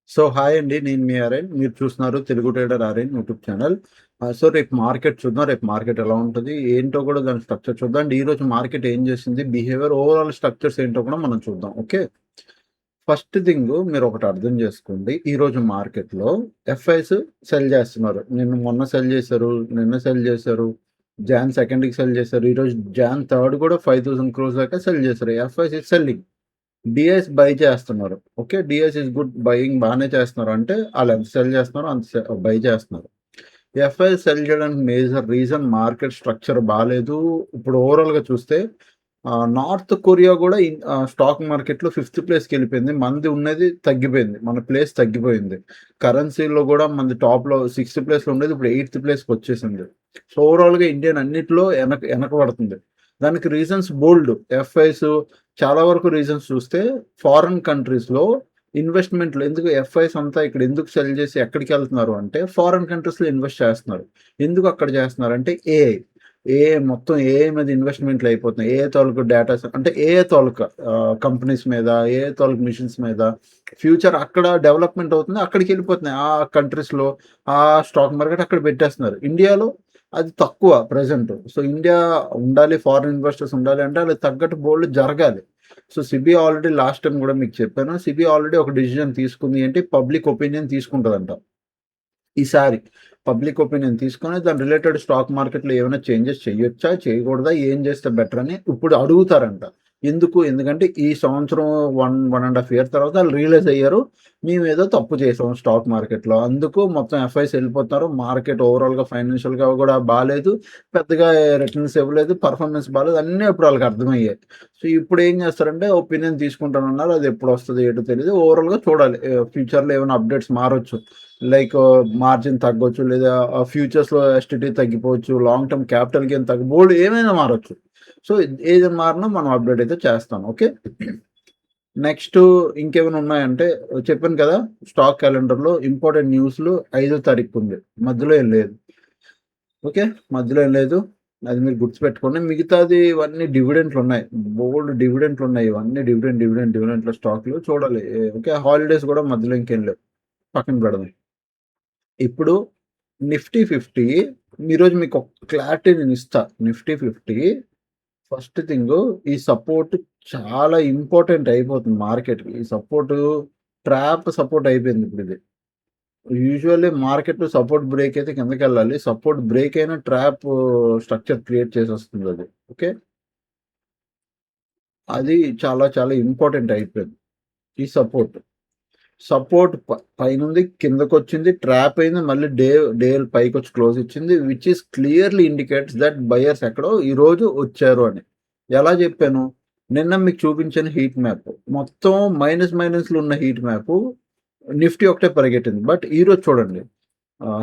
Hi అండి. నేను మీ RN. మీరు చూస్తున్నారు Telugu trader RN YouTube channel. రేపు మార్కెట్ చూద్దాం. రేపు మార్కెట్ ఎలా ఉంటది? ఏంటో కూడా దాని స్ట్రక్చర్ చూద్దాం. అండ్ ఈరోజు మార్కెట్ ఏం చేసింది? బిహేవియర్ ఓవరాల్ స్ట్రక్చర్స్ ఏంటో కూడా మనం చూద్దాం. ఓకే. ఫస్ట్ థింగ్ మీరొకటి అర్థం చేసుకోండి. ఈరోజు మార్కెట్‌లో ఎఫ్ఐస్ సెల్ చేస్తున్నారు. మొన్న సెల్ చేశారు. నిన్న సెల్ చేశారు. జాన్ 2కి సెల్ చేశారు. ఈరోజు జాన్ 3 కూడా 5000 క్రోర్స్ దాకా సెల్ చేశారు. ఎఫ్ఐస్ ఈస్ సెల్లింగ్. డిఐస్ బై చేస్తున్నారు. ఓకే. డిఐస్ ఈస్ గుడ్ బయింగ్ బానే చేస్తున్నారు. అంటే ఆళ్ళెంత సెల్ చేస్తున్నారో అంత బై చేస్తున్నారు. ఎఫ్ఐ సెల్ చేయడానికి మేజర్ రీజన్ మార్కెట్ స్ట్రక్చర్ బాలేదు. ఇప్పుడు ఓవరాల్‌గా చూస్తే నార్త్ కొరియా గూడా స్టాక్ మార్కెట్‌లో ఫిఫ్త్ ప్లేస్‌కెళ్ళిపోయింది. మనది ఉన్నది తగ్గిపోయింది. మన ప్లేస్ తగ్గిపోయింది. కరెన్సీలో గూడా మనది టాప్‌లో సిక్స్త్ ప్లేస్‌లో ఉండేది ఇప్పుడు ఎయిత్ ప్లేస్‌కొచ్చేసింది. ఓవరాల్‌గా ఇండియన్ అన్నిట్లో ఎనకబడుతుంది. దానికి రీజన్స్ బోలెడు. ఎఫ్ఐస్ చాలా వరకు రీజన్స్ చూస్తే ఫారెన్ కంట్రీస్‌లో ఇన్వెస్ట్‌మెంట్‌లు ఎందుకు ఎఫ్ఐస్ అంతా ఇక్కడ ఎందుకు సెల్ చేసి ఎక్కడికెళ్తున్నారు అంటే ఫారెన్ కంట్రీస్‌లో ఇన్వెస్ట్ చేస్తున్నారు. ఎందుకు అక్కడ చేస్తున్నారంటే ఏఐ. ఏఐ మొత్తం ఏఐ మీద ఇన్వెస్ట్‌మెంట్‌లు అయిపోతున్నాయి. ఏఐ తాలూకు డేటాస్ అంటే ఏఐ తాలూకా కంపెనీస్ మీద, ఏఐ తాలూకు మిషన్స్ మీద ఫ్యూచర్ అక్కడ డెవలప్‌మెంట్ అవుతుంది. అక్కడికెళ్ళిపోతున్నాయి. ఆ కంట్రీస్‌లో ఆ స్టాక్ మార్కెట్ అక్కడ పెట్టేస్తున్నారు. ఇండియాలో అది తక్కువ ప్రెజెంట్. ఇండియా ఉండాలి, ఫారిన్ ఇన్వెస్టర్స్ ఉండాలి అంటే ఆళ్ళకి తగ్గట్టు బోలెడు జరగాలి. సెబీ ఆల్రెడీ లాస్ట్ టైమ్ గూడా మీకు చెప్పాను. సెబీ ఆల్రెడీ ఒక డెసిషన్ తీసుకుంది ఏంటి పబ్లిక్ ఒపీనియన్ తీసుకుంటదంట. ఈసారి పబ్లిక్ ఒపీనియన్ తీసుకొని దాని రిలేటెడ్ స్టాక్ మార్కెట్‌లో ఏమైనా చేంజెస్ చేయొచ్చా? చేయకూడదా? ఏం చేస్తే బెటర్ అని ఇప్పుడు అడుగుతారంట. ఎందుకు? ఎందుకంటే ఈ సంవత్సరం 1 ½ ఇయర్ తర్వాత ఆళ్ళు రియలైజ్ అయ్యారు. మేమేదో తప్పు చేసాం స్టాక్ మార్కెట్‌లో. అందుకు మొత్తం ఎఫ్ఐస్ ఎళ్ళిపోతున్నారు. మార్కెట్ ఓవరాల్‌గా ఫైనాన్షియల్‌గా కూడా బాలేదు. పెద్దగా రిటర్న్స్ ఇవ్వలేదు. పెర్ఫార్మన్స్ బాలేదు. అన్నీ ఇప్పుడు ఆళ్ళకి అర్థమయ్యాయి. ఇప్పుడేం చేస్తారంటే ఒపీనియన్ తీసుకుంటానన్నారు. అది ఎప్పుడొస్తదో ఏంటో తెలీదు. ఓవరాల్‌గా చూడాలి. ఫ్యూచర్‌లో ఏమైనా అప్‌డేట్స్ మారొచ్చు. లైక్ మార్జిన్ తగ్గొచ్చు. లేదా ఫ్యూచర్స్‌లో ఎస్టీటీ తగ్గిపోవచ్చు. లాంగ్ టర్మ్ క్యాపిటల్ గెయిన్ బోలెడు ఏమైనా మారొచ్చు. ఏది మారినా మనం అప్‌డేట్ అయితే చేస్తాం. ఓకే. నెక్స్ట్ ఇంకేమైనా ఉన్నాయంటే చెప్పాను కదా! స్టాక్ క్యాలెండర్‌లో ఇంపార్టెంట్ న్యూస్‌లు 5వ తారీఖు ఉంది. మధ్యలో ఏం లేదు. ఓకే. మధ్యలో ఏం లేదు. అది మీరు గుర్తుపెట్టుకోండి. మిగతాది ఇవన్నీ డివిడెంట్‌లున్నాయి. బోలెడు డివిడెంట్‌లున్నాయి. ఇవన్నీ డివిడెంట్‌ల స్టాక్‌లు చూడాలి. ఓకే. హాలిడేస్ కూడా మధ్యలో ఇంకేం లేవు. పక్కన పెడదాం. ఇప్పుడు నిఫ్టీ 50 ఈరోజు మీకు ఒక క్లారిటీ నేనిస్తా. నిఫ్టీ 50 ఫస్ట్ థింగు ఈ సపోర్ట్ చాలా ఇంపార్టెంట్ అయిపోతుంది మార్కెట్‌కి. ఈ ట్రాప్ సపోర్ట్ అయిపోయింది ఇప్పుడిది. యూజువల్లీ మార్కెట్‌లో సపోర్ట్ బ్రేక్ అయితే కిందకెళ్ళాలి. సపోర్ట్ బ్రేక్ అయిన ట్రాప్ స్ట్రక్చర్ క్రియేట్ చేసేస్తుందది. ఓకే. అది చాలా చాలా ఇంపార్టెంట్ అయిపోయింది. ఈ సపోర్ట్ పైనుంది, కిందకొచ్చింది, ట్రాప్ అయింది. మళ్ళీ డే పైకొచ్చి క్లోజ్ ఇచ్చింది. Which is clearly indicates that buyers ఎక్కడో ఈరోజు వచ్చారు అని. ఎలా జెప్పాను? నిన్న మీకు చూపించాను హీట్ మ్యాప్. మొత్తం మైనస్‌లో ఉన్న హీట్ మ్యాపు నిఫ్టీ ఒకటే పరిగెట్టింది. బట్ ఈరోజు చూడండి.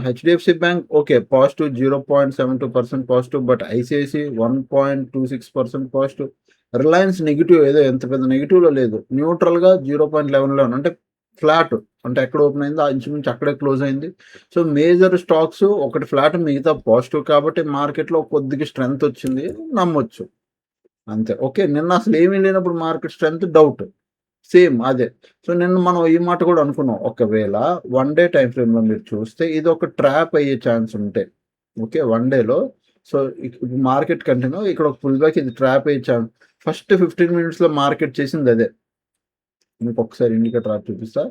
HDFC bank okay. Positive 0.72% positive. But ICICI 1.26% positive. Reliance negative ఏదో ఎంత పెద్ద నెగెటివ్‌లో లేదు. న్యూట్రల్‌గా 0.11 అంటే ఫ్లాట్. అంటే ఎక్కడ ఓపెన్ అయిందో ఇంచుమించు అక్కడే క్లోజ్ అయింది. మేజర్ స్టాక్స్ ఒకటి ఫ్లాట్ మిగతా పాజిటివ్ కాబట్టి మార్కెట్‌లో కొద్దిగా స్ట్రెంత్ వచ్చింది నమ్మొచ్చు. అంతే. ఓకే. నిన్న అసలు ఏమీ లేనప్పుడు మార్కెట్ స్ట్రెంత్ డౌట్. సేమ్ అదే. నిన్న మనం ఈ మాట కూడా అనుకున్నాం. ఒకవేళ 1 డే టైమ్ ఫ్రేమ్‌లో మీరు చూస్తే ఇదొక ట్రాప్ అయ్యే ఛాన్స్ ఉంటే. ఓకే. 1 డేలో సో, ఇప్పుడు మార్కెట్ కంటిన్యూ ఇక్కడ ఒక పుల్ బ్యాక్ ఇది ట్రాప్ అయ్యే ఫస్ట్ 15 మినిట్స్‌లో మార్కెట్ చేసిందదే. మీకొకసారి ఇండికేటర్ ఆప్ చూపిస్తా.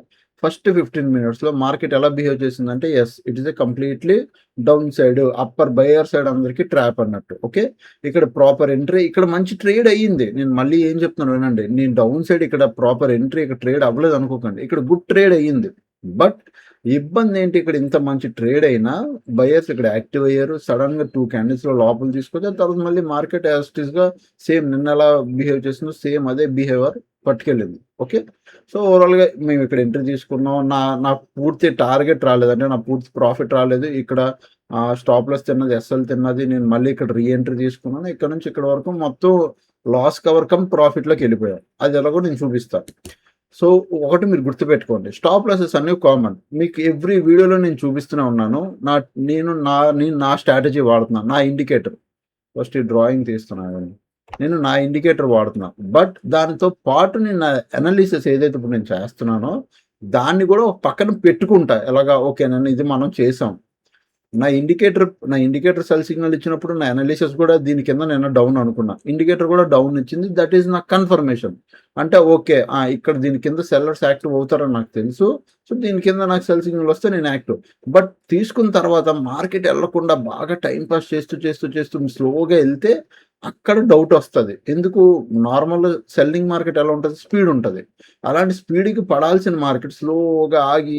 ఫస్ట్ 15 మినిట్స్‌లో మార్కెట్ ఎలా బిహేవ్ చేసిందంటే yes. It is a completely down side upper buyer side అందరికి ట్రాప్ అన్నట్టు. ఓకే. ఇక్కడ ప్రాపర్ ఎంట్రీ ఇక్కడ మంచి ట్రేడ్ అయ్యింది. నేను మళ్ళీ ఏం చెప్తున్నాను వినండి. నేను డౌన్ సైడ్ ఇక్కడ ప్రాపర్ ఎంట్రీ ఇక్కడ ట్రేడ్ అవ్వలేదు అనుకోకండి. ఇక్కడ గుడ్ ట్రేడ్ అయ్యింది. బట్ ఇబ్బందేంటి ఇక్కడ ఇంత మంచి ట్రేడ్ అయినా బయర్స్ ఇక్కడ యాక్టివ్ అయ్యారు. సడెన్‌గా 2 క్యాండిల్స్‌లో లోపలికి తీసుకొచ్చి ఆ తర్వాత మళ్ళీ మార్కెట్ యాజ్ ఇట్ ఈస్‌గా సేమ్ నిన్న ఎలా బిహేవ్ చేసిందో సేమ్ అదే బిహేవియర్ పట్టుకెళ్ళింది. ఓకే. ఓవరాల్‌గా మేము ఇక్కడ ఎంట్రీ తీసుకున్నాం. నా పూర్తి టార్గెట్ రాలేదు. అంటే నా పూర్తి ప్రాఫిట్ రాలేదు. ఇక్కడ స్టాప్ లాస్ తిన్నది, ఎస్ఎల్ తిన్నది. నేను మళ్ళీ ఇక్కడ రీ ఎంట్రీ తీసుకున్నాను. ఇక్కడ నుంచి ఇక్కడ వరకు మొత్తం లాస్ కవర్ కమ్ ప్రాఫిట్‌లోకెళ్ళిపోయాను. అది ఎలాగో నేను చూపిస్తా. ఒకటి మీరు గుర్తుపెట్టుకోండి. స్టాప్ లాసెస్ అనేవి కామన్. మీకు ఎవ్రీ వీడియోలో నేను చూపిస్తూనే ఉన్నాను. నేను నా స్ట్రాటజీ వాడుతున్నాను. నా ఇండికేటర్. ఫస్ట్ ఈ డ్రాయింగ్ తీస్తున్నాను. నేను నా ఇండికేటర్ వాడుతున్నా. బట్ దానితో పాటు నేను నా అనాలిసిస్ ఏదైతే ఇప్పుడు నేను చేస్తున్నానో, దాన్ని కూడా ఒక పక్కన పెట్టుకుంటా. ఎలాగా ఓకే నన్ను ఇది మనం చేసాం. నా ఇండికేటర్ సెల్ సిగ్నల్ ఇచ్చినప్పుడు నా అనాలిసిస్ కూడా దీని కింద నేను డౌన్ అనుకున్నా. ఇండికేటర్ కూడా డౌన్ ఇచ్చింది. దట్ ఈస్ నాకు కన్ఫర్మేషన్. అంటే ఓకే. ఇక్కడ దీని కింద సెల్లర్స్ యాక్టివ్ అవుతారని నాకు తెలుసు. సో, దీని కింద నాకు సెల్ సిగ్నల్ వస్తే నేను యాక్టివ్. బట్ తీసుకున్న తర్వాత మార్కెట్ ఎళ్ళకుండా బాగా టైమ్ పాస్ చేస్తూ స్లోగా ఎళ్తే అక్కడ డౌట్ వస్తది. ఎందుకు నార్మల్ సెల్లింగ్ మార్కెట్ ఎలా ఉంటది? స్పీడ్ ఉంటది. అలాంటి స్పీడ్‌కి పడాల్సిన మార్కెట్ స్లోగా ఆగి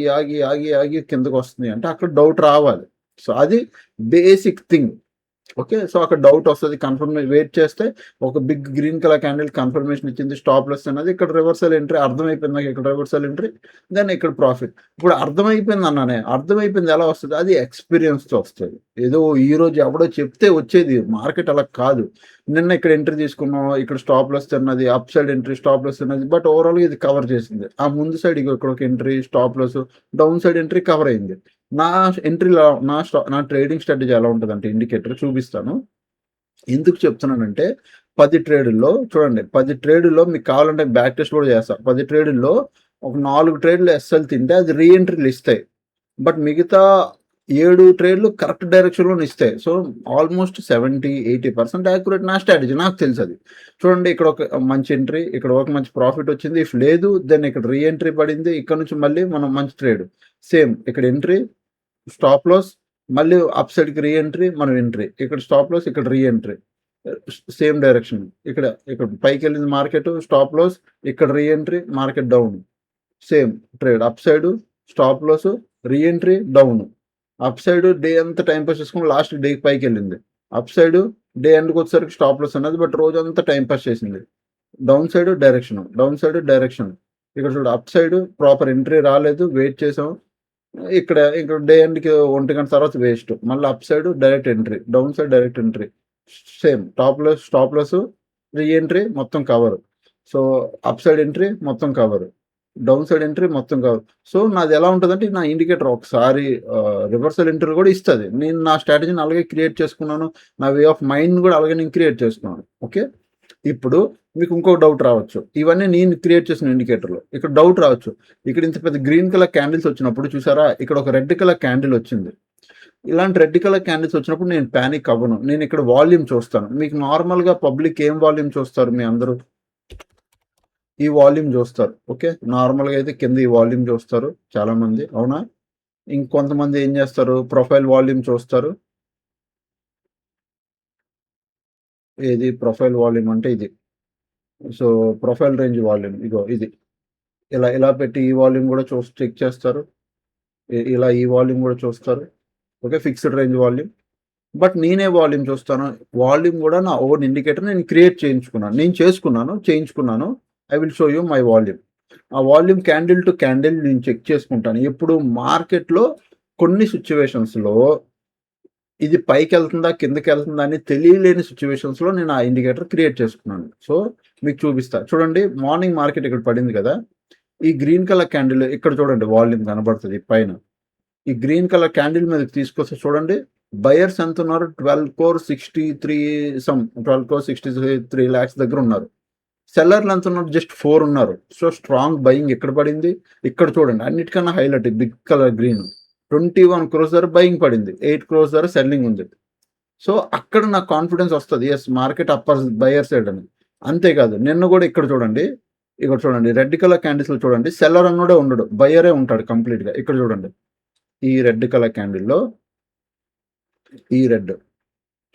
కిందకొస్తుంది అంటే అక్కడ డౌట్ రావాలి. సో, అది బేసిక్ థింగ్. ఓకే. సో, అక్కడ డౌట్ వస్తది. వెయిట్ చేస్తే ఒక big green colour candle confirmation ఇచ్చింది. స్టాప్ లాస్ అన్నది ఇక్కడ రివర్సల్ ఎంట్రీ అర్థమైపోయింది నాకు ఇక్కడ రివర్సల్ ఎంట్రీ. దెన్ ఇక్కడ ప్రాఫిట్. ఇప్పుడు అర్థమైపోయింది అన్నానే. అర్థమైపోయింది ఎలా వస్తది? అది ఎక్స్‌పీరియన్స్‌తో వస్తది. ఏదో ఈరోజు ఎవడో చెప్తే వచ్చేది. మార్కెట్ అలా కాదు. నిన్న ఇక్కడ ఎంట్రీ తీసుకున్నాం. ఇక్కడ స్టాప్ లాస్ తిన్నది. Upside entry, stop loss తిన్నది. బట్ ఓవరాల్‌గా ఇది కవర్ చేసింది. ఆ ముందు సైడ్ ఇగో ఇక్కడ ఒక entry, stop loss, downside entry cover అయింది. నా ఎంట్రీలో నా ట్రేడింగ్ స్ట్రాటజీ ఎలా ఉంటదంటే ఇండికేటర్ చూపిస్తాను. ఎందుకు చెప్తున్నానంటే 10 ట్రేడుల్లో చూడండి 10 ట్రేడుల్లో మీకు కావాలంటే బ్యాక్ టెస్ట్ కూడా చేస్తా. 10 ట్రేడుల్లో ఒక 4 ట్రేడ్‌లు ఎస్ఎల్ తింటే అది రీ ఎంట్రీలు ఇస్తాయి. బట్ మిగతా 7 ట్రేడ్‌లు కరెక్ట్ డైరెక్షన్‌లోనే ఇస్తాయి. సో, ఆల్మోస్ట్ 70, 80% యాక్యురేట్ నా స్ట్రాటజీ నాకు తెలుసది. చూడండి ఇక్కడ ఒక మంచి ఎంట్రీ, ఇక్కడ ఒక మంచి ప్రాఫిట్ వచ్చింది. ఇఫ్ లేదు దెన్ ఇక్కడ రీ ఎంట్రీ పడింది. ఇక్కడ నుంచి మళ్ళీ మనం మంచి ట్రేడ్. సేమ్ ఇక్కడ ఎంట్రీ, స్టాప్ లాస్, మళ్ళీ అప్ సైడ్‌కి రీ ఎంట్రీ, మనం ఎంట్రీ. ఇక్కడ స్టాప్ లాస్, ఇక్కడ రీ ఎంట్రీ. Same direction. ఇక్కడ పైకెళ్ళింది మార్కెట్, స్టాప్ లాస్, ఇక్కడ reentry, market down. Same trade. Upside stop loss, reentry, down. Upside day అంతా time pass చేసుకొని last డేకి పైకెళ్ళింది. Upside day ఎండ్‌కి వచ్చేసరికి stop loss అన్నది but రోజంతా టైమ్ పాస్ చేసింది. Downside direction. ఇక్కడ చూడు అప్ సైడ్ ప్రాపర్ ఎంట్రీ రాలేదు. వెయిట్ చేసాం. ఇక్కడ డే ఎండ్‌కి 1 గంట తర్వాత వేస్ట్. మళ్ళీ upside direct entry. Downside direct entry. Same stop loss, re entry మొత్తం cover. So, up side entry మొత్తం కవర్. డౌన్ సైడ్ ఎంట్రీ మొత్తం కవర్. సో, నాది ఎలా ఉంటదంటే నా ఇండికేటర్ ఒకసారి రివర్సల్ ఎంట్రీ కూడా ఇస్తది. నేను నా స్ట్రాటజీని అలాగే క్రియేట్ చేసుకున్నాను. నా వే ఆఫ్ మైండ్‌ని కూడా అలాగే నేను క్రియేట్ చేసుకున్నాను. ఓకే. ఇప్పుడు మీకు ఇంకో డౌట్ రావచ్చు. ఇవన్నీ నేను క్రియేట్ చేసిన ఇండికేటర్‌లు. ఇక్కడ డౌట్ రావచ్చు. ఇక్కడ ఇంత పెద్ద గ్రీన్ కలర్ క్యాండిల్స్ వచ్చినప్పుడు చూసారా? ఇక్కడ ఒక రెడ్ కలర్ క్యాండిల్ వచ్చింది. ఇలాంటి రెడ్ కలర్ క్యాండిల్స్ వచ్చినప్పుడు నేను పానిక్ అవ్వను. నేను ఇక్కడ వాల్యూమ్ చూస్తాను. మీకు నార్మల్‌గా పబ్లిక్ ఏం వాల్యూమ్ చూస్తారు మీ అందరూ? ఈ వాల్యూమ్ చూస్తారు. ఓకే. నార్మల్‌గా అయితే కింద ఈ వాల్యూమ్ చూస్తారు చాలామంది. అవునా? ఇంకొంతమంది ఏం చేస్తారు? ప్రొఫైల్ వాల్యూమ్ చూస్తారు. ఏది ప్రొఫైల్ వాల్యూమ్ అంటే ఇది. సో, ప్రొఫైల్ రేంజ్ వాల్యూమ్ ఇగో ఇది. ఇలా పెట్టి ఈ వాల్యూమ్ కూడా చెక్ చేస్తారు. ఇలా ఈ వాల్యూమ్ కూడా చూస్తారు. Okay. Fixed range volume. But నేనే వాల్యూమ్ చూస్తాను. వాల్యూమ్ కూడా నా ఓన్ ఇండికేటర్ నేను క్రియేట్ చేయించుకున్నాను. I will show you my volume. ఆ వాల్యూమ్ క్యాండిల్ టు క్యాండిల్ నేను చెక్ చేసుకుంటాను. ఎప్పుడు మార్కెట్‌లో కొన్ని సిట్యుయేషన్స్‌లో ఇది పైకెళ్తుందా? కిందకెళ్తుందా? అని తెలియలేని సిట్యుయేషన్స్‌లో నేను ఆ ఇండికేటర్ క్రియేట్ చేసుకున్నాను. సో, మీకు చూపిస్తా. చూడండి మార్నింగ్ మార్కెట్ ఇక్కడ పడింది కదా! ఈ గ్రీన్ కలర్ క్యాండిల్ ఇక్కడ చూడండి వాల్యూమ్ కనబడుతది పైన. ఈ గ్రీన్ కలర్ క్యాండిల్ మీదకి తీసుకొస్తే చూడండి బయర్స్ ఎంతున్నారు? 12,63 lakhs దగ్గర ఉన్నారు. సెల్లర్లు ఎంతున్నారు? జస్ట్ 4 ఉన్నారు. సో, స్ట్రాంగ్ బయింగ్ ఎక్కడ పడింది? ఇక్కడ చూడండి. అన్నిటికన్నా highlight big colour green. 21 crores ధర బయింగ్ పడింది. 8 crores ధర సెల్లింగ్ ఉంది. సో, అక్కడ నాకు కాన్ఫిడెన్స్ వస్తది. Yes market upper buyer side అని. అంతేకాదు నిన్న కూడా ఇక్కడ చూడండి. రెడ్ కలర్ క్యాండిల్స్‌లో చూడండి. సెల్లర్ అన్నోడే ఉండడు. బయరే ఉంటాడు కంప్లీట్‌గా. ఇక్కడ చూడండి. ఈ రెడ్ కలర్ క్యాండిల్‌లో ఈ రెడ్.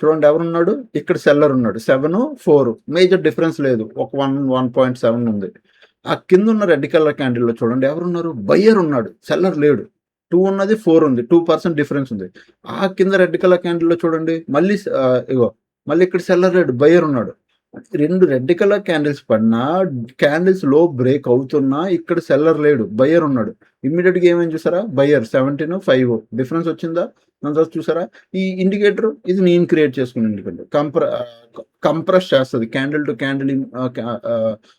చూడండి ఎవరున్నాడు? ఇక్కడ సెల్లర్ ఉన్నాడు. 7, 4 మేజర్ డిఫరెన్స్ లేదు. ఒక 1.7 ఉంది. ఆ కిందున్న రెడ్ కలర్ క్యాండిల్‌లో చూడండి ఎవరున్నారు? బయ్యర్ ఉన్నాడు. సెల్లర్ లేడు. 2 ఉన్నది, 4 ఉంది. 2% డిఫరెన్స్ ఉంది. ఆ కింద రెడ్ కలర్ క్యాండిల్‌లో చూడండి మళ్ళీ ఇక్కడ సెల్లర్ లేడు. బయ్యర్ ఉన్నాడు. 2 రెడ్ కలర్ క్యాండిల్స్ పడినా క్యాండిల్స్ లో బ్రేక్ అవుతున్నా ఇక్కడ సెల్లర్ లేడు. బయ్యర్ ఉన్నాడు. ఇమ్మీడియేట్‌గా ఏమైంది చూసారా? బయ్యర్ 17, 5 డిఫరెన్స్ వచ్చిందా? దాని తర్వాత చూసారా? ఈ ఇండికేటర్ ఇది నేను క్రియేట్ చేసుకున్న ఇండికేటర్. కంప్రెస్ చేస్తది. Candle to candle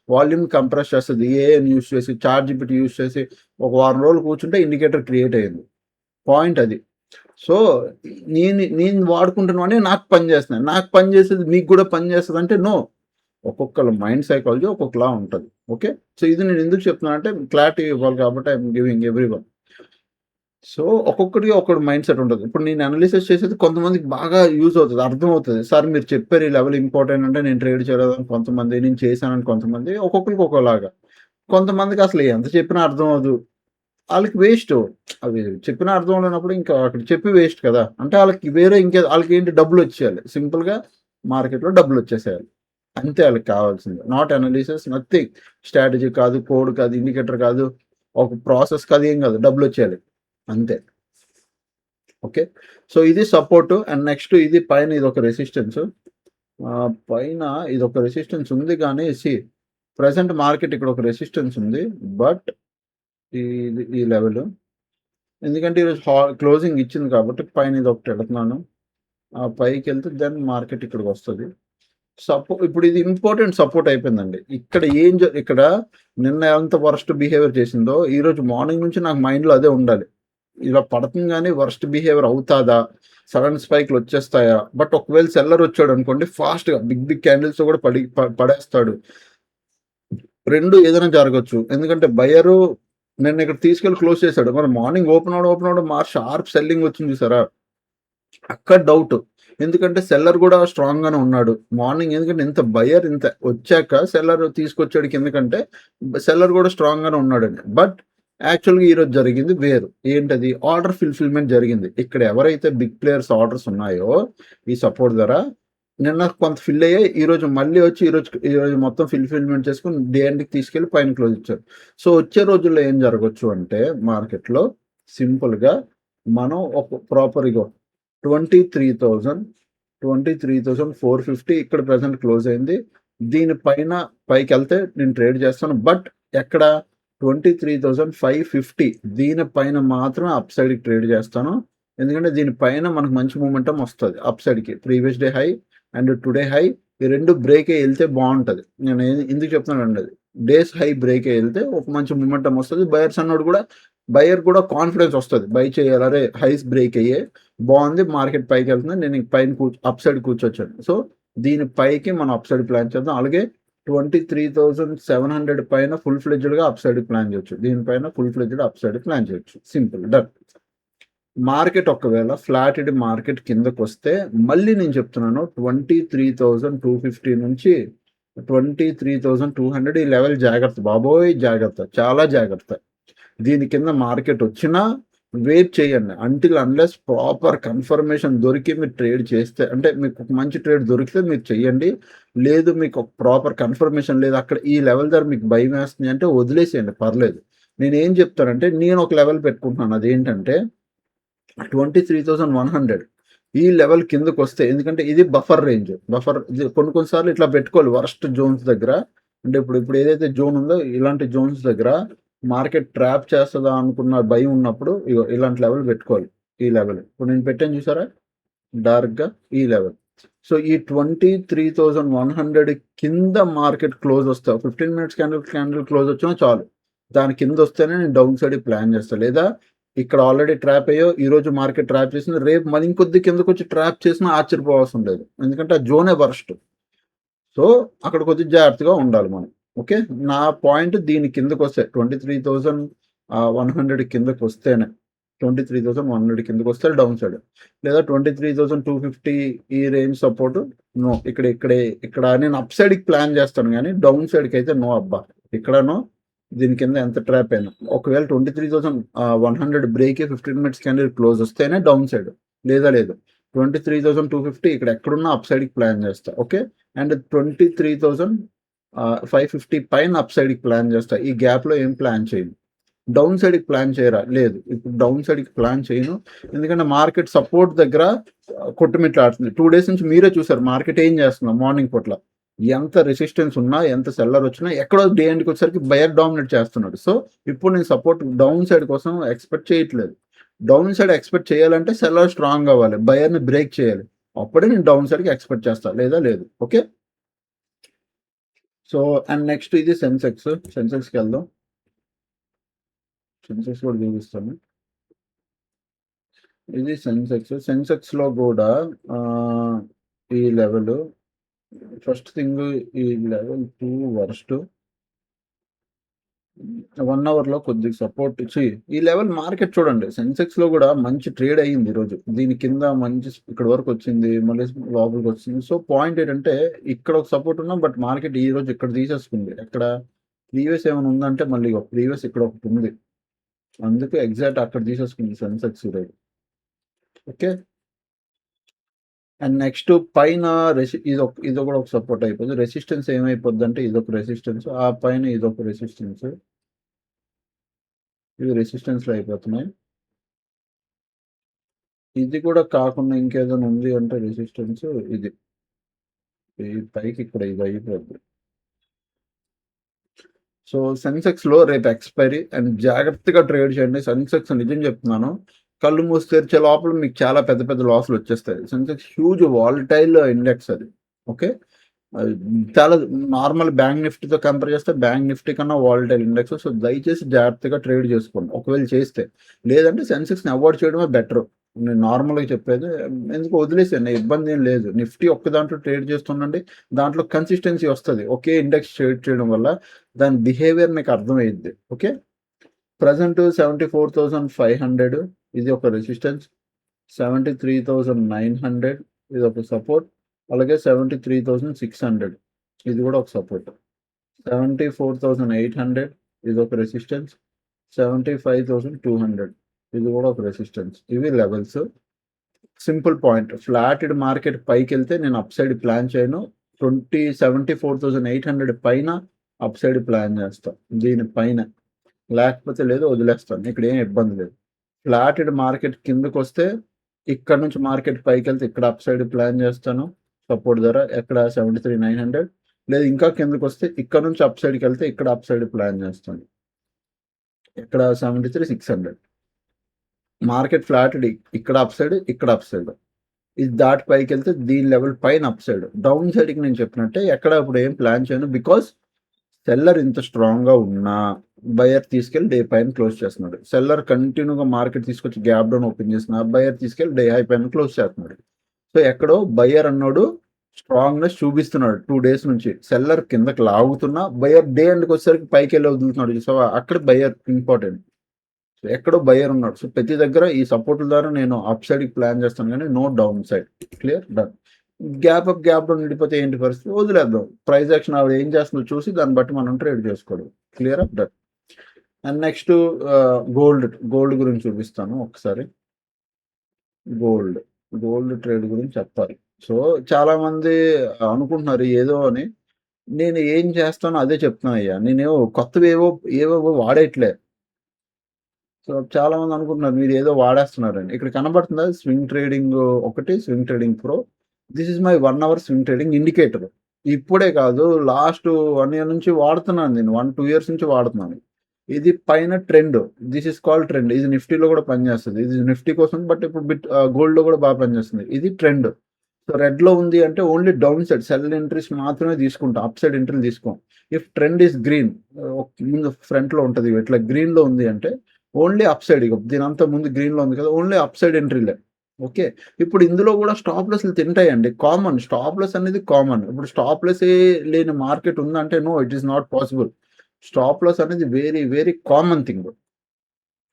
volume compress చేస్తది. ఏఐని యూజ్ చేసి, చాట్‌జిపిటి యూజ్ చేసి ఒక వారం రోజులు కూర్చుంటే ఇండికేటర్ క్రియేట్ అయింది. పాయింట్ అది. సో, నేను వాడుకుంటున్నవన్నీ నాకు పనిచేస్తున్నాయి. నాకు పనిచేసేది మీకు కూడా పనిచేస్తదంటే నో. ఒక్కొక్కళ్ళ మైండ్ సైకాలజీ ఒక్కొక్కలా ఉంటది. ఓకే. సో, ఇది నేను ఎందుకు చెప్తున్నానంటే క్లారిటీ ఇవ్వాలి కాబట్టి ఐయామ్ గివింగ్ ఎవ్రీవన్. సో, ఒక్కొక్కడికి ఒక్కడి మైండ్ సెట్ ఉంటది. ఇప్పుడు నేను అనాలిసిస్ చేసేది కొంతమందికి బాగా యూజ్ అవుతది. అర్థమవుతది. సార్ మీరు చెప్పారు ఈ లెవెల్ ఇంపార్టెంట్ అంటే నేను ట్రేడ్ చేయలేదని కొంతమంది, నేను చేశానని కొంతమంది, ఒక్కొక్కరికి ఒక్కోలాగా. కొంతమందికి అసలు ఎంత చెప్పినా అర్థం అవ్వదు. ఆళ్ళకి వేస్టు. అవి చెప్పినా అర్థం అవ్వలేనప్పుడు ఇంకా అక్కడ చెప్పి వేస్ట్ కదా! అంటే ఆళ్ళకి వేరే ఆళ్ళకేంటి డబ్బులొచ్చేయాలి. సింపుల్‌గా మార్కెట్‌లో డబ్బులొచ్చేసేయాలి. అంతే ఆళ్ళకి కావాల్సింది. Not analysis nothing. స్ట్రాటజీ కాదు, కోడ్ కాదు, ఇండికేటర్ కాదు, ఒక ప్రాసెస్ కాదు, ఏం కాదు. డబ్బులొచ్చేయాలి. అంతే. ఓకే. సో, ఇది సపోర్ట్ అండ్ నెక్స్ట్ ఇది పైన ఇదొక రెసిస్టెన్స్. పైన ఇదొక రెసిస్టెన్స్ ఉంది గానీ ప్రెజెంట్ మార్కెట్ ఇక్కడ ఒక రెసిస్టెన్స్ ఉంది. బట్ ఈ లెవెల్ ఎందుకంటే ఈరోజు క్లోజింగ్ ఇచ్చింది కాబట్టి పైన ఇదొకటి ఎళ్తున్నాను. పైకెళ్తే దెన్ మార్కెట్ ఇక్కడికొస్తది. ఇప్పుడు ఇది ఇంపార్టెంట్ సపోర్ట్ అయిపోయిందండి. ఇక్కడ నిన్న ఎంత వరస్ట్ బిహేవియర్ చేసిందో ఈరోజు మార్నింగ్ నుంచి నాకు మైండ్‌లో అదే ఉండాలి. ఇలా పడుతుంది గానీ వరస్ట్ బిహేవియర్ అవుతాదా? సడన్ స్పైక్‌లు వచ్చేస్తాయా? బట్ ఒకవేళ సెల్లర్ వచ్చాడనుకోండి ఫాస్ట్‌గా బిగ్ క్యాండిల్స్‌తో కూడా పడేస్తాడు. 2 ఏదైనా జరగొచ్చు. ఎందుకంటే బయరు నిన్న ఇక్కడ తీసుకెళ్ళి క్లోజ్ చేసాడు. మరి మార్నింగ్ ఓపెన్ అవ్వడం షార్ప్ సెల్లింగ్ వచ్చింది చూసారా? అక్కడ డౌట్. ఎందుకంటే సెల్లర్ కూడా స్ట్రాంగ్ గానే ఉన్నాడు. మార్నింగ్ ఎందుకంటే ఇంత బయర్ ఇంత వచ్చాక సెల్లర్ తీసుకొచ్చాడు కిందకంటే సెల్లర్ కూడా స్ట్రాంగ్ గానే ఉన్నాడండి. బట్ యాక్చువల్‌గా ఈరోజు జరిగింది వేరు. ఏంటది? ఆర్డర్ ఫుల్‌ఫిల్‌మెంట్ జరిగింది. ఇక్కడ ఎవరైతే బిగ్ ప్లేయర్స్ ఆర్డర్స్ ఉన్నాయో ఈ సపోర్ట్ ధర నిన్న కొంత ఫిల్ అయ్యాయి. ఈరోజు మళ్ళీ వచ్చి ఈరోజు మొత్తం ఫుల్‌ఫిల్‌మెంట్ చేసుకొని డే ఎండ్‌కి తీసుకెళ్ళి పైన క్లోజ్ ఇచ్చారు. సో, వచ్చే రోజుల్లో ఏం జరగొచ్చు అంటే మార్కెట్‌లో సింపుల్‌గా మనం ఒక ప్రాపర్ 23,000 23,450 ఇక్కడ ప్రెజెంట్ క్లోజ్ అయింది. దీనిపైన పైకెళ్తే నేను ట్రేడ్ చేస్తాను. బట్ ఎక్కడ 23,550 దీనిపైన మాత్రం అప్ సైడ్‌కి ట్రేడ్ చేస్తాను. ఎందుకంటే దీనిపైన మనకు మంచి మొమెంటం వస్తది అప్ సైడ్‌కి. Previous day high and today high ఈ 2 బ్రేక్ అయ్యి ఎళ్తే బావుంటది. నేను ఎందుకు చెప్తున్నానండి అది. డేస్ హై బ్రేక్ అయ్యి ఎళ్తే ఒక మంచి మొమెంటం వస్తది. బయర్ కూడా కాన్ఫిడెన్స్ వస్తది. బై చేయాలి. అరే! హైస్ బ్రేక్ అయ్యాయి. బావుంది. మార్కెట్ పైకెళ్తుంది. నేను పైన అప్ సైడ్ కూర్చోవచ్చాను. సో, దీని పైకి మనం అప్ సైడ్ ప్లాన్ చేద్దాం. అలాగే 23,700 పైన ఫుల్ ఫ్లెడ్జ్డ్‌గా అప్ సైడ్ ప్లాన్ చేయొచ్చు. దీనిపైన full fledged up side plan చేయొచ్చు. Simple done. మార్కెట్ ఒకవేళ ఫ్లాటెడ్ మార్కెట్ కిందకొస్తే మళ్ళీ నేను చెప్తున్నాను 23,250 నుంచి 23,200 ఈ లెవెల్ జాగ్రత్త బాబోయ్! జాగ్రత్త. చాలా జాగ్రత్త. దీని కింద మార్కెట్ వచ్చినా వెయిట్ చేయండి. అన్లెస్ ప్రాపర్ కన్ఫర్మేషన్ దొరికి మీరు ట్రేడ్ చేస్తే అంటే మీకు ఒక మంచి ట్రేడ్ దొరికితే మీరు చెయ్యండి. లేదు మీకు ఒక ప్రాపర్ కన్ఫర్మేషన్ లేదు అక్కడ ఈ లెవెల్ దగ్గర మీకు భయమేస్తుంది అంటే వదిలేసేయండి పర్లేదు. నేనేం చెప్తానంటే నేను ఒక లెవెల్ పెట్టుకుంటున్నాను. అదేంటంటే 23,100 ఈ లెవెల్ కిందకొస్తే ఎందుకంటే ఇది బఫర్ రేంజ్. ఇది కొన్ని సార్లు ఇట్లా పెట్టుకోవాలి వరస్ట్ జోన్స్ దగ్గర. అంటే ఇప్పుడు ఏదైతే జోన్ ఉందో ఇలాంటి జోన్స్ దగ్గర మార్కెట్ ట్రాప్ చేస్తదా అనుకున్న భయం ఉన్నప్పుడు ఇలాంటి లెవెల్ పెట్టుకోవాలి. ఈ లెవెల్. ఇప్పుడు నేను పెట్టాను చూసారా? డార్క్‌గా ఈ లెవెల్. సో, ఈ 23,100 కింద మార్కెట్ క్లోజ్ వస్తే 15 మినిట్స్ క్యాండిల్ క్లోజ్ వచ్చినా చాలు. దాని కిందొస్తేనే నేను డౌన్ సైడ్‌కి ప్లాన్ చేస్తా. లేదా ఇక్కడ ఆల్రెడీ ట్రాప్ అయ్యో ఈరోజు మార్కెట్ ట్రాప్ చేసింది. రేపు మళ్ళీ ఇంకొద్ది కిందకొచ్చి ట్రాప్ చేసినా ఆశ్చర్యపోవాల్సిన లేదు. ఎందుకంటే ఆ జోనే వరస్ట్. సో, అక్కడ కొద్దిగా జాగ్రత్తగా ఉండాలి మనం. ఓకే. నా పాయింట్ దీని కిందకొస్తే 23,100 కిందకొస్తేనే 23,100 కిందకొస్తే డౌన్ సైడ్. లేదా 23,250 ఈ రేంజ్ సపోర్ట్ నో. ఇక్కడ నేను అప్ సైడ్‌కి ప్లాన్ చేస్తాను గానీ డౌన్ సైడ్‌కి అయితే నో అబ్బా! ఇక్కడ నో. దీని కింద ఎంత ట్రాప్ అయినా. ఒకవేళ 23,100 బ్రేక్ 15 మినిట్స్ క్యాండిల్ క్లోజ్ వస్తేనే డౌన్ సైడ్. లేదు. 23,250 ఇక్కడ ఎక్కడున్నా అప్ సైడ్‌కి ప్లాన్ చేస్తా. ఓకే. అండ్ 23,550 పైన అప్ సైడ్‌కి ప్లాన్ చేస్తా. ఈ గ్యాప్‌లో ఏం ప్లాన్ చేయను. డౌన్ సైడ్‌కి ప్లాన్ చేయరా? లేదు. ఇప్పుడు డౌన్ సైడ్‌కి ప్లాన్ చేయను. ఎందుకంటే మార్కెట్ సపోర్ట్ దగ్గర కొట్టుమిట్టాడుతుంది. 2 డేస్ నుంచి మీరే చూసారు మార్కెట్ ఏం చేస్తుందో మార్నింగ్ పూట్ల. ఎంత రెసిస్టెన్స్ ఉన్నా, ఎంత సెల్లర్ వచ్చినా ఎక్కడో డే ఎండ్‌కి వచ్చేసరికి బయర్ డామినేట్ చేస్తున్నాడు. సో, ఇప్పుడు నేను సపోర్ట్ డౌన్ సైడ్ కోసం ఎక్స్‌పెక్ట్ చేయట్లేదు. డౌన్ సైడ్ ఎక్స్‌పెక్ట్ చేయాలంటే సెల్లర్ స్ట్రాంగ్ అవ్వాలి. బయర్‌ని బ్రేక్ చేయాలి. అప్పుడే నేను డౌన్ సైడ్‌కి ఎక్స్‌పెక్ట్ చేస్తా. లేదు. ఓకే. సో, అండ్ నెక్స్ట్ ఇది సెన్సెక్స్‌కెళ్దాం. సెన్సెక్స్ కూడా చూపిస్తాను. ఇది సెన్సెక్స్‌లో గూడా ఈ లెవెలు ఫస్ట్ థింగ్ ఈ లెవెల్ 2 వర్స్ట్ 1 అవర్‌లో కొద్దిగా సపోర్ట్ ఇచ్చి ఈ లెవెల్ మార్కెట్ చూడండి. సెన్సెక్స్‌లో గూడా మంచి ట్రేడ్ అయింది ఈరోజు. దీని కింద మంచి ఇక్కడి వరకు వచ్చింది. మళ్ళీ లోపలికొచ్చింది. సో, పాయింట్ ఏంటంటే ఇక్కడ ఒక సపోర్ట్ ఉన్నా బట్ మార్కెట్ ఈరోజు ఇక్కడ తీసేసుకుంది. ఎక్కడ ప్రీవియస్ ఏమైనా ఉందంటే మళ్ళీ ఇగో ప్రీవియస్ ఇక్కడ ఒకటుంది. అందుకే ఎగ్జాక్ట్ అక్కడ తీసేసుకుంది సెన్సెక్స్ ఈరోజు. ఓకే. అండ్ నెక్స్ట్ పైన ఇది కూడా ఒక సపోర్ట్ అయిపోద్ది. రెసిస్టెన్స్ ఏమైపోద్దంటే ఇదొక రెసిస్టెన్స్. ఆ పైన ఇదొక రెసిస్టెన్స్. ఇవి రెసిస్టెన్స్‌లో అయిపోతున్నాయి. ఇది కూడా కాకుండా ఇంకేదైనా ఉంది అంటే రెసిస్టెన్స్ ఇది. ఈ పైకి ఇక్కడ ఇది అయిపోద్ది. సో, సెన్సెక్స్‌లో రేపు ఎక్స్‌పైరీ అండ్ జాగ్రత్తగా ట్రేడ్ చేయండి. సెన్సెక్స్ నిజం చెప్తున్నాను. కళ్ళు మూసి తెరిచే లోపల మీకు చాలా పెద్ద పెద్ద లాస్‌లొచ్చేస్తాయి. సెన్సెక్స్ హ్యూజ్ వాలటైల్ ఇండెక్స్ అది. ఓకే. అది చాలా నార్మల్ బ్యాంక్ నిఫ్టీతో కంపేర్ చేస్తే బ్యాంక్ నిఫ్టీ కన్నా వాలటైల్ ఇండెక్స్. సో, దయచేసి జాగ్రత్తగా ట్రేడ్ చేసుకోండి. ఒకవేళ చేస్తే. లేదంటే సెన్సెక్స్‌ని అవాయిడ్ చేయడమే బెటరు. నేను నార్మల్‌గా చెప్పేది. ఎందుకు వదిలేసేయండి. ఇబ్బంది ఏం లేదు. నిఫ్టీ ఒక్క దాంట్లో ట్రేడ్ చేస్తుండండి. దాంట్లో కన్సిస్టెన్సీ వస్తది. ఒకే ఇండెక్స్ ట్రేడ్ చేయడం వల్ల దాని బిహేవియర్ మీకు అర్థమయ్యిద్ది. ఓకే. ప్రెజెంట్ 74,500 ఇది ఒక రెసిస్టెన్స్. 73,900 ఇది ఒక సపోర్ట్. అలాగే 73,600 ఇది కూడా ఒక సపోర్ట్. 74,800 ఇది ఒక రెసిస్టెన్స్. 75,200 ఇది కూడా ఒక రెసిస్టెన్స్. ఇవి levels. Simple point. Flatted market పైకెళ్తే నేను అప్ సైడ్ ప్లాన్ చేయను. 74,800 పైన అప్ సైడ్ ప్లాన్ చేస్తా. దీని పైన. లేకపోతే లేదు వదిలేస్తాను. ఇక్కడ ఏం ఇబ్బంది లేదు. ఫ్లాటెడ్ మార్కెట్ కిందకొస్తే ఇక్కడ నుంచి మార్కెట్ పైకెళ్తే ఇక్కడ అప్ సైడ్ ప్లాన్ చేస్తాను. సపోర్ట్ ధర ఎక్కడ 73,900 లేదు ఇంకా కిందకొస్తే ఇక్కడ నుంచి అప్ సైడ్‌కెళ్తే ఇక్కడ అప్ సైడ్ ప్లాన్ చేస్తాను. ఇక్కడ 73,600 మార్కెట్ ఫ్లాటెడ్ ఇక్కడ అప్ సైడ్, ఇక్కడ అప్ సైడ్. ఇది దాటి పైకెళ్తే దీని లెవెల్ పైన అప్ సైడ్. డౌన్ సైడ్‌కి నేను చెప్పినట్టే ఎక్కడ ఇప్పుడు ఏం ప్లాన్ చేయను. బికాజ్ సెల్లర్ ఇంత స్ట్రాంగ్‌గా ఉన్నా బయర్ తీసుకెళ్ళి డే పైన క్లోజ్ చేస్తున్నాడు. సెల్లర్ కంటిన్యూగా మార్కెట్ తీసుకొచ్చి గ్యాప్ డౌన్ ఓపెన్ చేసిన బయర్ తీసుకెళ్ళి డే హై పైన క్లోజ్ చేస్తున్నాడు. సో, ఎక్కడో బయర్ అన్నోడు స్ట్రాంగ్‌నెస్ చూపిస్తున్నాడు 2 డేస్ నుంచి. సెల్లర్ కిందకి లాగుతున్నా బయర్ డే ఎండ్‌కి వచ్చేసరికి పైకెళ్ళి వదులుతున్నాడు చూసావా? అక్కడ బయర్ ఇంపార్టెంట్. సో, ఎక్కడో బయర్ ఉన్నాడు. సో, ప్రతి దగ్గర ఈ సపోర్ట్‌ల ద్వారా నేను అప్ సైడ్‌కి ప్లాన్ చేస్తాను గానీ no down side. Clear? Done. Gap up, gap down విడిపోతే ఏంటి పరిస్థితి? వదిలేద్దాం. ప్రైస్ యాక్షన్ ఆవిడ ఏం చేస్తుందో చూసి దాన్ని బట్టి మనం ట్రేడ్ చేసుకోవడం. క్లియరా? డన్. అండ్ నెక్స్ట్ గోల్డ్ గురించి చూపిస్తాను ఒకసారి. గోల్డ్ ట్రేడ్ గురించి చెప్పాలి. సో, చాలామంది అనుకుంటున్నారు ఏదో అని. నేను ఏం చేస్తానో అదే చెప్తున్నానయ్యా. నేనేవో కొత్తవేవో ఏవేవో వాడేయట్లే. సో, చాలామంది అనుకుంటున్నారు మీరేదో వాడేస్తున్నారని. ఇక్కడ కనబడుతుందా స్వింగ్ ట్రేడింగ్ ఒకటి, swing trading pro. This is my 1 hour swing trading indicator. ఇప్పుడే కాదు లాస్ట్ 1 ఇయర్ నుంచి వాడుతున్నాను నేను. 1, 2 ఇయర్స్ నుంచి వాడుతున్నాను. ఇది పైన trend. This is called trend. ఇది నిఫ్టీలో కూడా పనిచేస్తది. ఇది నిఫ్టీ కోసం బట్ ఇప్పుడు గోల్డ్‌లో కూడా బాగా పనిచేస్తుంది. ఇది ట్రెండ్. సో, రెడ్‌లో ఉంది అంటే only down side cell entries మాత్రమే తీసుకుంటాం. అప్ సైడ్ ఎంట్రీలు తీసుకోం. ఇఫ్ ట్రెండ్ ఈస్ గ్రీన్ ముందు ఫ్రంట్‌లో ఉంటది. ఇట్లా గ్రీన్‌లో ఉంది అంటే ఓన్లీ అప్ సైడ్. ఇగ దీనంతా ముందు గ్రీన్‌లో ఉంది కదా! ఓన్లీ అప్ సైడ్ ఎంట్రీలే. ఓకే. ఇప్పుడు ఇందులో కూడా స్టాప్ లాస్‌లు తింటాయండి. కామన్. స్టాప్ లాస్ అనేది కామన్. ఇప్పుడు స్టాప్ లాసే లేని మార్కెట్ ఉందంటే no it is not possible. Stop loss అనేది వెరీ, వెరీ కామన్ థింగ్.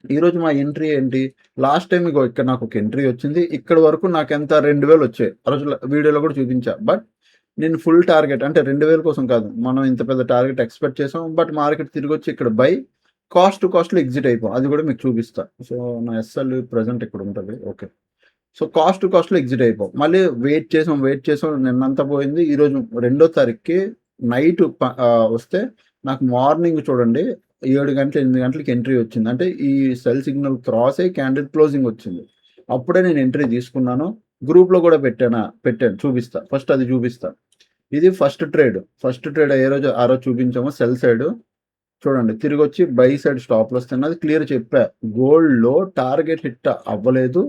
ఈరోజు మా ఎంట్రీ ఏంటి? లాస్ట్ టైమ్ ఇగో ఇక్కడ నాకొక ఎంట్రీ వచ్చింది. ఇక్కడి వరకు నాకెంత 2,000 వచ్చాయి. ఆ రోజు వీడియోలో కూడా చూపించా. బట్ నేను ఫుల్ టార్గెట్ అంటే 2,000 కోసం కాదు. మనం ఇంత పెద్ద టార్గెట్ ఎక్స్‌పెక్ట్ చేసాం. బట్ మార్కెట్ తిరిగొచ్చి ఇక్కడ బై కాస్ట్ టు కాస్ట్‌లో ఎగ్జిట్ అయిపోయాం. అది కూడా మీకు చూపిస్తా. సో, నా ఎస్ఎల్ ప్రెజెంట్ ఇక్కడ ఉంటది. ఓకే. సో, కాస్ట్ టు కాస్ట్‌లో ఎగ్జిట్ అయిపోయాం. మళ్ళీ వెయిట్ చేసాం. నిన్నంతా పోయింది. ఈరోజు 2వ తారీఖుకి నైట్ వస్తే నాకు మార్నింగ్ చూడండి 7 గంటలు, 8 గంటలకి ఎంట్రీ వచ్చింది. అంటే ఈ సెల్ సిగ్నల్ క్రాస్ అయ్యి క్యాండిల్ క్లోజింగ్ వచ్చింది. అప్పుడే నేను ఎంట్రీ తీసుకున్నాను. గ్రూప్‌లో కూడా పెట్టాను చూపిస్తా. ఫస్ట్ అది చూపిస్తా. ఇది ఫస్ట్ ట్రేడ్. ఆ రోజు చూపించామో సెల్ సైడ్ చూడండి తిరిగొచ్చి బై సైడ్ స్టాప్ లాస్ తిన్నది క్లియర్ చెప్పా. గోల్డ్‌లో టార్గెట్ హిట్ అవ్వలేదు.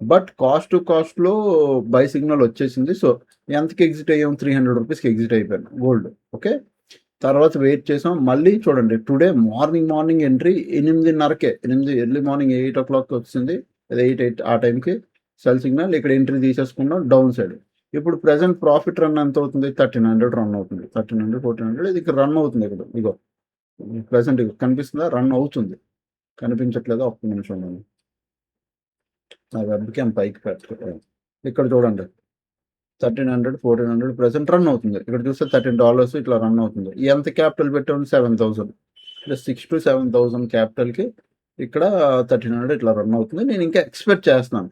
బట్ కాస్ట్ టు కాస్ట్‌లో బై సిగ్నల్ వచ్చేసింది. సో, ఎంతకి ఎగ్జిట్ అయ్యాం? ₹300కి ఎగ్జిట్ అయిపోయాను గోల్డ్. ఓకే. తర్వాత వెయిట్ చేసాం. మళ్ళీ చూడండి టుడే మార్నింగ్ ఎంట్రీ 8:30కే ఎర్లీ మార్నింగ్ 8:00 వచ్చింది. 8 ఆ టైంకి సెల్ సిగ్నల్ ఇక్కడ ఎంట్రీ తీసేసుకున్నాం డౌన్ సైడ్. ఇప్పుడు ప్రెజెంట్ ప్రాఫిట్ రన్ ఎంత అవుతుంది? 1300 రన్ అవుతుంది. 1300, 1400 ఇది ఇక్కడ రన్ అవుతుంది ఇక్కడ. ఇగో ప్రెజెంట్ కనిపిస్తుందా? రన్ అవుతుంది. కనిపించట్లేదా? ఒక్క నిమిషం నేను నా వెబ్‌క్యామ్ పైకి పెట్టాను. ఇక్కడ చూడండి. 1300, 1400 ప్రెజెంట్ రన్ అవుతుంది. ఇక్కడ చూస్తే $13 ఇట్లా రన్ అవుతుంది. ఎంత క్యాపిటల్ పెట్టామండి? 7000. ప్లస్ 6,000-7,000 క్యాపిటల్‌కి ఇక్కడ 1300 ఇట్లా రన్ అవుతుంది. నేను ఇంకా ఎక్స్‌పెక్ట్ చేస్తున్నాను.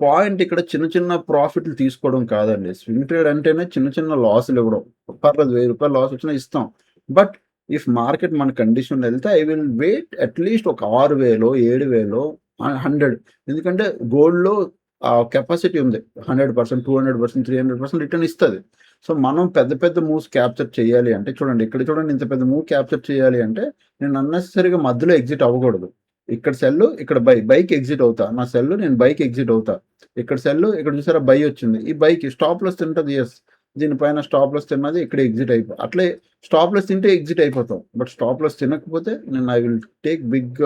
పాయింట్ ఇక్కడ చిన్న చిన్న ప్రాఫిట్‌లు తీసుకోవడం కాదండి. స్వింగ్ ట్రేడ్ అంటేనే చిన్న చిన్న లాస్‌లు ఇవ్వడం. పర్లేదు రూ. 1000 లాస్ వచ్చినా ఇస్తాం. బట్ ఇఫ్ మార్కెట్ మన కండిషన్‌లో ఎళ్తే ఐ విల్ వెయిట్ అట్‌లీస్ట్ ఒక 6000, 7000, 100 ఎందుకంటే గోల్డ్‌లో కెపాసిటీ ఉంది. 100%, 200%, 300% రిటర్న్ ఇస్తది. సో, మనం పెద్ద పెద్ద మూవ్స్ క్యాప్చర్ చేయాలి అంటే చూడండి. ఇక్కడ చూడండి ఇంత పెద్ద మూవ్ క్యాప్చర్ చేయాలి అంటే నేను అన్నెసెసరీగా మధ్యలో ఎగ్జిట్ అవ్వకూడదు. ఇక్కడ సెల్, ఇక్కడ బై. బైకి ఎగ్జిట్ అవుతా. నా సెల్ నేను బైకి ఎగ్జిట్ అవుతా. ఇక్కడ సెల్, ఇక్కడ చూసారా బై వచ్చింది. ఈ బైకి స్టాప్ లాస్ తింటది. యెస్. దీనిపైన స్టాప్ లాస్ తిన్నది. ఇక్కడ ఎగ్జిట్ అట్లే స్టాప్ లాస్ తింటే ఎగ్జిట్ అయిపోతాం. బట్ స్టాప్ లాస్ తినకపోతే నేను I will take big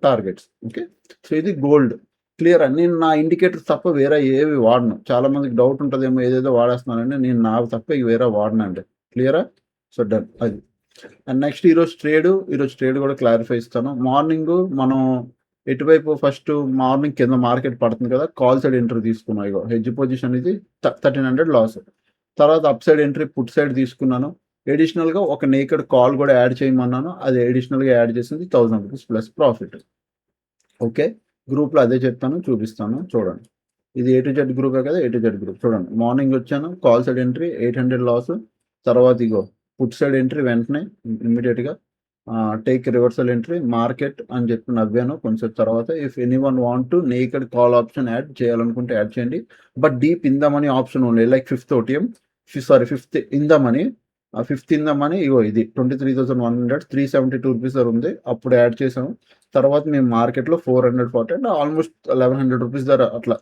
targets. Okay. So, ఇది గోల్డ్. క్లియరా? నేను నా ఇండికేటర్స్ తప్ప వేరే ఏవి వాడను. చాలా మందికి డౌట్ ఉంటదేమో ఏదేదో వాడేస్తున్నానండి. నేను నావి తప్ప ఇవి వేరే వాడనండి. క్లియరా? సో, డన్ అది. అండ్ నెక్స్ట్ ఈరోజు ట్రేడ్ కూడా క్లారిఫై ఇస్తాను. మార్నింగు మనం ఎటువైపు ఫస్ట్ మార్నింగ్ కింద మార్కెట్ పడుతుంది కదా! కాల్ సైడ్ ఎంట్రీ తీసుకున్నాం. ఇగో హెడ్జ్ పొజిషన్ ఇది 1300 లాస్. తర్వాత up side entry put side తీసుకున్నాను. అడిషనల్‌గా ఒక నేకెడ్ కాల్ కూడా యాడ్ చేయమన్నాను. అది అడిషనల్‌గా యాడ్ చేసింది ₹1000 ప్లస్ ప్రాఫిట్. ఓకే. గ్రూప్‌లో అదే చెప్తాను, చూపిస్తాను చూడండి. ఇది ఏ టు జెడ్ గ్రూపే కదా! ఏ టు జెడ్ గ్రూప్ చూడండి. మార్నింగ్ వచ్చాను. Call side entry 800 loss. తర్వాత ఇగో పుట్ సైడ్ ఎంట్రీ వెంటనే ఇమ్మీడియేట్‌గా టేక్ రివర్సల్ ఎంట్రీ మార్కెట్ అని చెప్పి నవ్వాను. కొంచెం తర్వాత if anyone want to naked call option add చేయాలనుకుంటే యాడ్ చేయండి. But deep in the money option only like fifth OTM fifth in the money. Fifth in the money ఇగో ఇది 23,100 ₹372 ఉంది. అప్పుడు యాడ్ చేసాము. తర్వాత మేము మార్కెట్‌లో 440 అంటే ఆల్మోస్ట్ ₹1,100 ధర అట్లా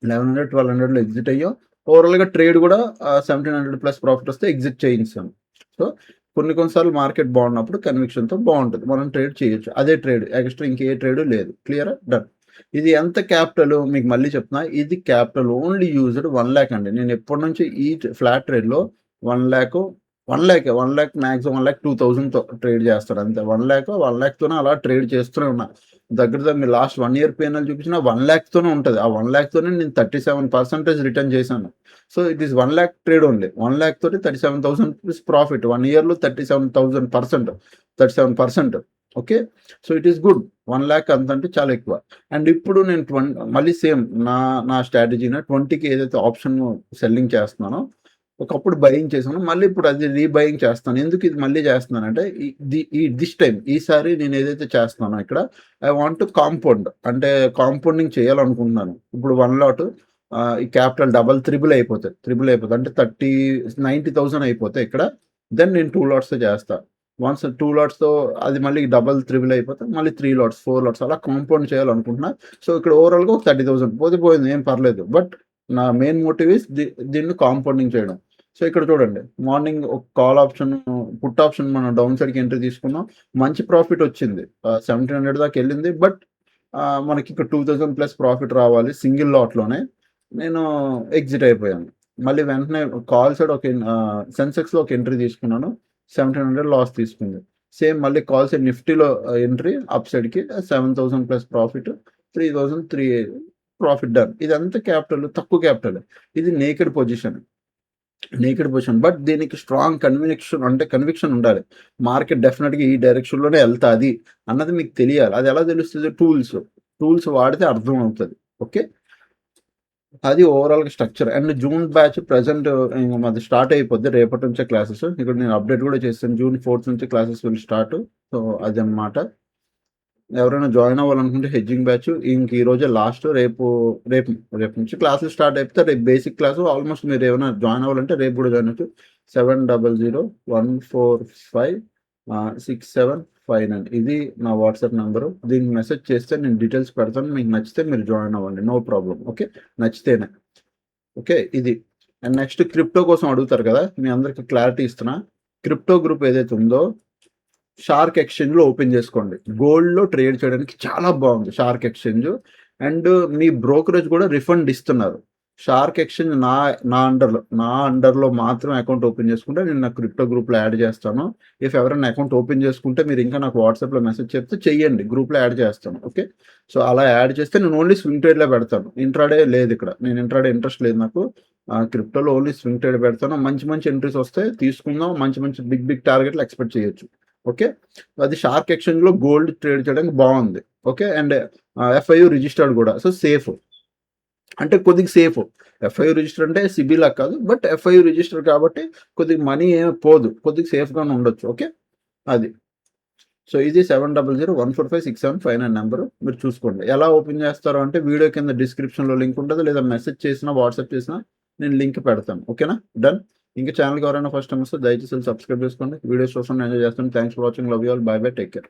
1100, 1200లో ఎగ్జిట్ అయ్యాం. ఓవరాల్‌గా ట్రేడ్ కూడా 1700 ప్లస్ ప్రాఫిట్ వస్తే ఎగ్జిట్ చేయించాము. సో, కొన్ని సార్లు మార్కెట్ బాగున్నప్పుడు కన్విక్షన్‌తో బాగుంటది. మనం ట్రేడ్ చేయొచ్చు. అదే ట్రేడ్ ఎక్స్‌ట్రా ఇంకే ట్రేడ్ లేదు. క్లియరా? డన్. ఇది ఎంత క్యాపిటల్ మీకు మళ్ళీ చెప్తున్నా. ఇది క్యాపిటల్ ఓన్లీ యూజ్డ్ 1,00,000 అండి. నేను ఎప్పటి నుంచి ఈ ఫ్లాట్ ట్రేడ్‌లో 1,00,000 1,00,000 మాక్సిమం 1,02,000తో ట్రేడ్ చేస్తాను అంతే. 1,00,000తోనే అలా ట్రేడ్ చేస్తూనే ఉన్నా. దగ్గర మీరు లాస్ట్ 1 ఇయర్ P&L చూపించిన 1,00,000తోనే ఉంటది. ఆ 1,00,000తోనే నేను 37% రిటర్న్ చేశాను. So, it is 1,00,000 trade only. 1,00,000 తోటి ₹37,000 ప్రాఫిట్. 1 ఇయర్‌లో 37% okay. So, it is good. 1,00,000 అంతంటే చాలా ఎక్కువ. అండ్ ఇప్పుడు నేను మళ్ళీ సేమ్ నా స్ట్రాటజీనే 20కి ఏదైతే ఆప్షన్ సెల్లింగ్ చేస్తున్నానో ఒకప్పుడు బయింగ్ చేశాను. మళ్ళీ ఇప్పుడు అది రీబయింగ్ చేస్తాను. ఎందుకు ఇది మళ్ళీ చేస్తున్నానంటే దిస్ టైమ్ ఈసారి నేను ఏదైతే చేస్తున్నానో ఇక్కడ ఐ వాంట్ టు కాంపౌండ్ అంటే కాంపౌండింగ్ చేయాలనుకుంటున్నాను. ఇప్పుడు 1 లాట్ ఈ క్యాపిటల్ త్రిబుల్ అయిపోతాయి. అంటే 90,000 అయిపోతాయి ఇక్కడ. దెన్ నేను 2 లాట్స్‌తో చేస్తా. వన్స్ 2 లాట్స్‌తో అది మళ్ళీ త్రిబుల్ అయిపోతే మళ్ళీ 3 లాట్స్, 4 లాట్స్ అలా కాంపౌండ్ చేయాలనుకుంటున్నా. సో, ఇక్కడ ఓవరాల్‌గా ఒక 30,000 పోయింది ఏం పర్లేదు. బట్ నా మెయిన్ మోటివ్ ఈస్ దీన్ని కాంపౌండింగ్ చేయడం. సో, ఇక్కడ చూడండి మార్నింగ్ ఒక కాల్ ఆప్షన్, పుట్ ఆప్షన్ మనం డౌన్ సైడ్‌కి ఎంట్రీ తీసుకున్నాం. మంచి ప్రాఫిట్ వచ్చింది. 1700 దాకా ఎళ్ళింది. బట్ మనకి ఇక్కడ 2000 ప్లస్ ప్రాఫిట్ రావాలి సింగిల్ లాట్‌లోనే. నేను ఎగ్జిట్ అయిపోయాను. మళ్ళీ వెంటనే కాల్ సైడ్ సెన్సెక్స్‌లో ఒక ఎంట్రీ తీసుకున్నాను. 1700 లాస్ తీసుకుంది. సేమ్ మళ్ళీ కాల్ సైడ్ నిఫ్టీలో ఎంట్రీ అప్ సైడ్‌కి 7000 ప్లస్ ప్రాఫిట్ 3003 ప్రాఫిట్ డన్. ఇదంతా క్యాపిటల్ తక్కువ క్యాపిటల్. ఇది నేకెడ్ పొజిషన్. బట్ దీనికి స్ట్రాంగ్ కన్విక్షన్ ఉండాలి. మార్కెట్ డెఫినిట్‌గా ఈ డైరెక్షన్‌లోనే ఎళ్తాది అన్నది మీకు తెలియాలి. అది ఎలా తెలుస్తది? టూల్స్ వాడితే అర్థమవుతది. ఓకే. అది ఓవరాల్‌గా structure. And June batch present ఇంక మాది స్టార్ట్ అయిపోద్ది. రేపటి నుంచే క్లాసెస్. ఇక్కడ నేను అప్డేట్ కూడా చేశాను. జూన్ 4th నుంచి క్లాసెస్ విల్ స్టార్ట్. సో, అదనమాట. ఎవరైనా జాయిన్ అవ్వాలనుకుంటే హెడ్జింగ్ బ్యాచ్ ఇంక ఈ రోజే లాస్ట్. రేపు నుంచి క్లాసులు స్టార్ట్ అయిపోతే రేపు బేసిక్ క్లాసు ఆల్మోస్ట్ మీరు ఏమైనా జాయిన్ అవ్వాలంటే రేపు కూడా జాయిన్ అవ్వచ్చు. 7001456759 ఇది నా వాట్సాప్ నెంబరు. దీనికి మెసేజ్ చేస్తే నేను డీటెయిల్స్ పెడతాను. మీకు నచ్చితే మీరు జాయిన్ అవ్వండి. No problem. ఓకే. నచ్చితేనే. ఓకే. ఇది. అండ్ నెక్స్ట్ క్రిప్టో కోసం అడుగుతారు కదా! మీ అందరికి క్లారిటీ ఇస్తున్నా. క్రిప్టో గ్రూప్ ఏదైతే ఉందో షార్క్ ఎక్స్చేంజ్‌లో ఓపెన్ చేసుకోండి. గోల్డ్‌లో ట్రేడ్ చేయడానికి చాలా బాగుంది shark exchange. And me brokerage కూడా రిఫండ్ ఇస్తున్నారు. షార్క్ ఎక్స్చేంజ్ నా అండర్లో మాత్రం అకౌంట్ ఓపెన్ చేసుకుంటే నేను నా క్రిప్టో గ్రూప్లో యాడ్ చేస్తాను. ఇఫ్ ఎవరైనా అకౌంట్ ఓపెన్ చేసుకుంటే మీరు ఇంకా నాకు వాట్సాప్లో మెసేజ్ చెప్తే చెయ్యండి, గ్రూప్లో యాడ్ చేస్తాను. ఓకే, సో అలా యాడ్ చేస్తే నేను ఓన్లీ స్వింగ్ ట్రేడ్లో పెడతాను. ఇంట్రాడే లేదు ఇక్కడ, నేను ఇంట్రాడే ఇంట్రెస్ట్ లేదు నాకు. క్రిప్టోలో ఓన్లీ స్వింగ్ ట్రేడ్ పెడతాను. మంచి మంచి ఎంట్రీస్ వస్తే తీసుకుందాం, మంచి మంచి బిగ్ టార్గెట్లు ఎక్స్పెక్ట్ చేయొచ్చు. ఓకే, అది షార్క్ ఎక్స్చేంజ్లో గోల్డ్ ట్రేడ్ చేయడానికి బాగుంది. ఓకే, అండ్ FIU రిజిస్టర్డ్ కూడా, సో సేఫ్ అంటే కొద్దిగా సేఫ్. FIU రిజిస్టర్ అంటే సిబిలా కాదు, బట్ FIU రిజిస్టర్ కాబట్టి కొద్దిగా మనీ ఏమి పోదు, కొద్దిగా సేఫ్గానే ఉండొచ్చు. ఓకే, అది. సో ఇది 7001456759 నెంబరు, మీరు చూసుకోండి. ఎలా ఓపెన్ చేస్తారో అంటే వీడియో కింద డిస్క్రిప్షన్లో లింక్ ఉంటుంది, లేదా మెసేజ్ చేసినా వాట్సాప్ చేసినా నేను లింక్ పెడతాను. ఓకేనా, డన్. ఇంకా ఛానల్కి ఎవరైనా ఫస్ట్ టైం వస్తే దయచేసి సబ్స్క్రైబ్ చేసుకోండి. వీడియోస్ చూసి ఎంజాయ్ చేస్తాను. Thanks for watching, love you all, by by, take care.